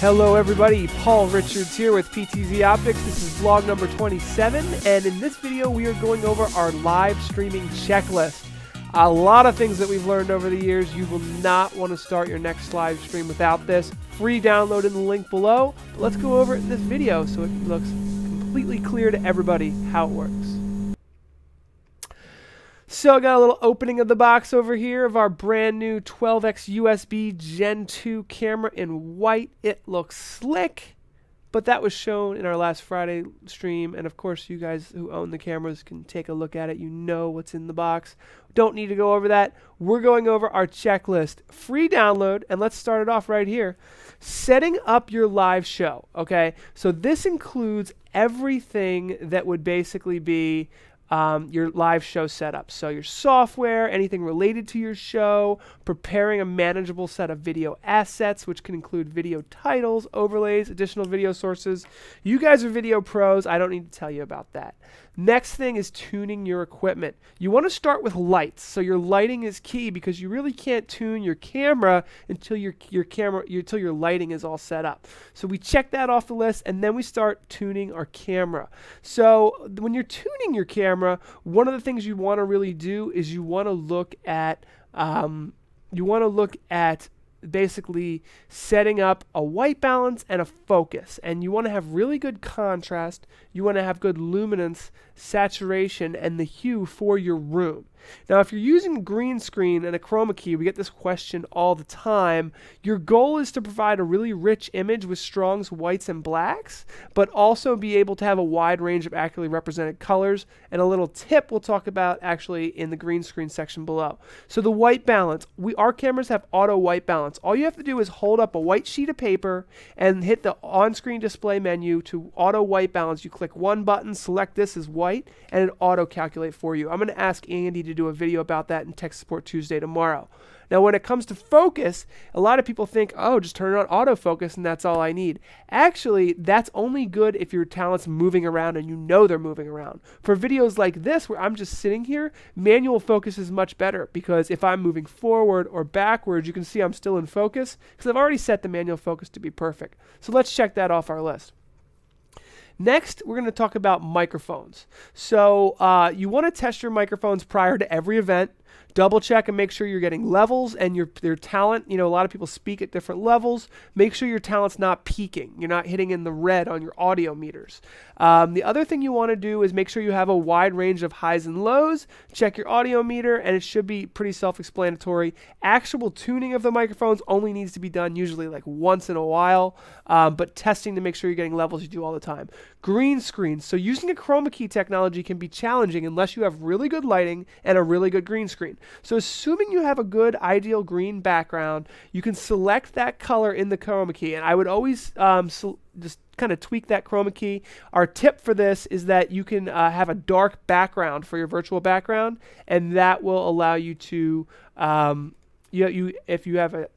Hello everybody, Paul Richards here with PTZ Optics. This is vlog number 27, and in this video we are going over our live streaming checklist. A lot of things that we've learned over the years. You will not want to start your next live stream without this. Free download in the link below. But let's go over it in this video so it looks completely clear to everybody how it works. So I got a little opening of the box over here of our brand new 12x USB Gen 2 camera in white. It looks slick, but that was shown in our last Friday stream, and of course you guys who own the cameras can take a look at it. You know what's in the box. Don't need to go over that. We're going over our checklist. Free download, and let's start it off right here. Setting up your live show, okay? So this includes everything that would basically be your live show setup. So your software, anything related to your show, preparing a manageable set of video assets, which can include video titles, overlays, additional video sources. You guys are video pros. I don't need to tell you about that. Next thing is tuning your equipment. You want to start with lights. So your lighting is key because you really can't tune your camera until your lighting is all set up. So we check that off the list, and then we start tuning our camera. So when you're tuning your camera, one of the things you want to really do is you want to look at basically setting up a white balance and a focus, and you want to have really good contrast. You want to have good luminance, saturation, and the hue for your room. Now, if you're using green screen and a chroma key, we get this question all the time. Your goal is to provide a really rich image with strong whites and blacks, but also be able to have a wide range of accurately represented colors. And a little tip we'll talk about actually in the green screen section below. So the white balance, our cameras have auto white balance. All you have to do is hold up a white sheet of paper and hit the on-screen display menu to auto white balance. You click one button, select this as white, and it auto calculate for you. I'm going to ask Andy to do a video about that in Tech Support Tuesday tomorrow. Now, when it comes to focus, a lot of people think, oh, just turn on autofocus and that's all I need. Actually, that's only good if your talent's moving around and you know they're moving around. For videos like this, where I'm just sitting here, manual focus is much better because if I'm moving forward or backwards, you can see I'm still in focus because I've already set the manual focus to be perfect. So let's check that off our list. Next, we're going to talk about microphones. So you want to test your microphones prior to every event. Double check and make sure you're getting levels and your talent. You know, a lot of people speak at different levels. Make sure your talent's not peaking. You're not hitting in the red on your audio meters. The other thing you want to do is make sure you have a wide range of highs and lows. Check your audio meter, and it should be pretty self-explanatory. Actual tuning of the microphones only needs to be done usually like once in a while, but testing to make sure you're getting levels you do all the time. Green screen. So using a chroma key technology can be challenging unless you have really good lighting and a really good green screen. So assuming you have a good ideal green background, you can select that color in the chroma key, and I would always just kind of tweak that chroma key. Our tip for this is that you can have a dark background for your virtual background, and that will allow you to if you have a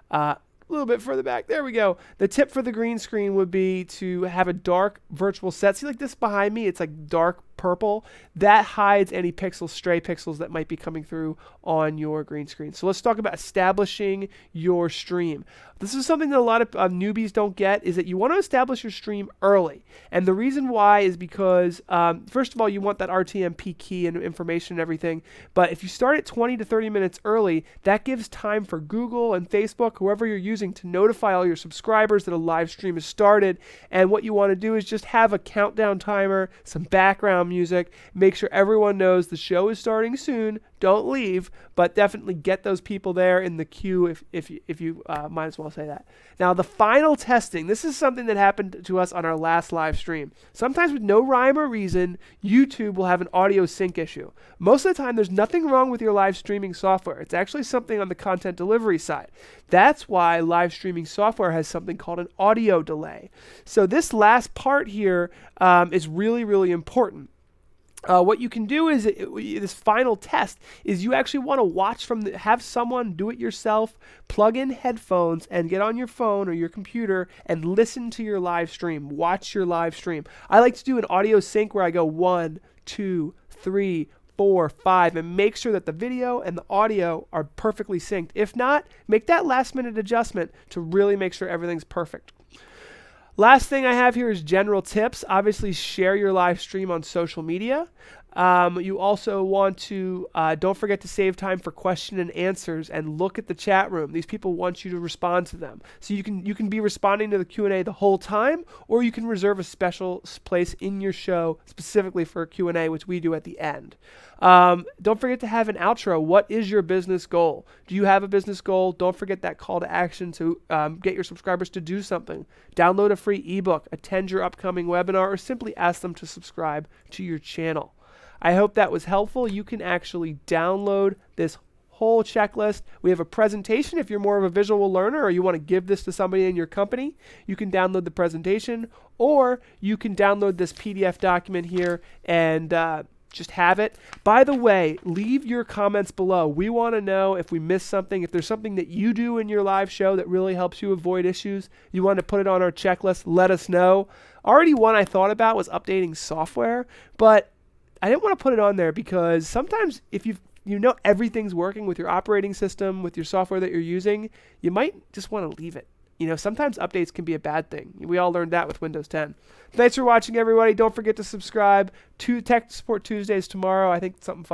a little bit further back. There we go. The tip for the green screen would be to have a dark virtual set. See, like this behind me, it's like dark purple. That hides any pixels, stray pixels that might be coming through on your green screen. So let's talk about establishing your stream. This is something that a lot of newbies don't get, is that you want to establish your stream early. And the reason why is because, first of all, you want that RTMP key and information and everything. But if you start at 20 to 30 minutes early, that gives time for Google and Facebook, whoever you're using, to notify all your subscribers that a live stream has started. And what you want to do is just have a countdown timer, some background music, make sure everyone knows the show is starting soon. Don't leave, but definitely get those people there in the queue if you might as well say that. Now, the final testing. This is something that happened to us on our last live stream. Sometimes with no rhyme or reason, YouTube will have an audio sync issue. Most of the time, there's nothing wrong with your live streaming software. It's actually something on the content delivery side. That's why live streaming software has something called an audio delay. So this last part here is really, really important. What you can do is this final test is you actually want to watch have someone do it yourself, plug in headphones and get on your phone or your computer and listen to your live stream. Watch your live stream. I like to do an audio sync where I go 1, 2, 3, 4, 5, and make sure that the video and the audio are perfectly synced. If not, make that last minute adjustment to really make sure everything's perfect. Last thing I have here is general tips. Obviously, share your live stream on social media. You also want to, don't forget to save time for question and answers and look at the chat room. These people want you to respond to them. So you can be responding to the Q&A the whole time, or you can reserve a special place in your show specifically for a Q&A, which we do at the end. Don't forget to have an outro. What is your business goal? Do you have a business goal? Don't forget that call to action to get your subscribers to do something. Download a free ebook, attend your upcoming webinar, or simply ask them to subscribe to your channel. I hope that was helpful. You can actually download this whole checklist. We have a presentation. If you're more of a visual learner or you want to give this to somebody in your company, you can download the presentation, or you can download this PDF document here and just have it. By the way, leave your comments below. We want to know if we missed something, if there's something that you do in your live show that really helps you avoid issues. You want to put it on our checklist, let us know. Already one I thought about was updating software, but I didn't want to put it on there because sometimes if you know everything's working with your operating system, with your software that you're using, you might just want to leave it. Sometimes updates can be a bad thing. We all learned that with Windows 10. Thanks for watching, everybody. Don't forget to subscribe to Tech Support Tuesdays tomorrow. I think something fun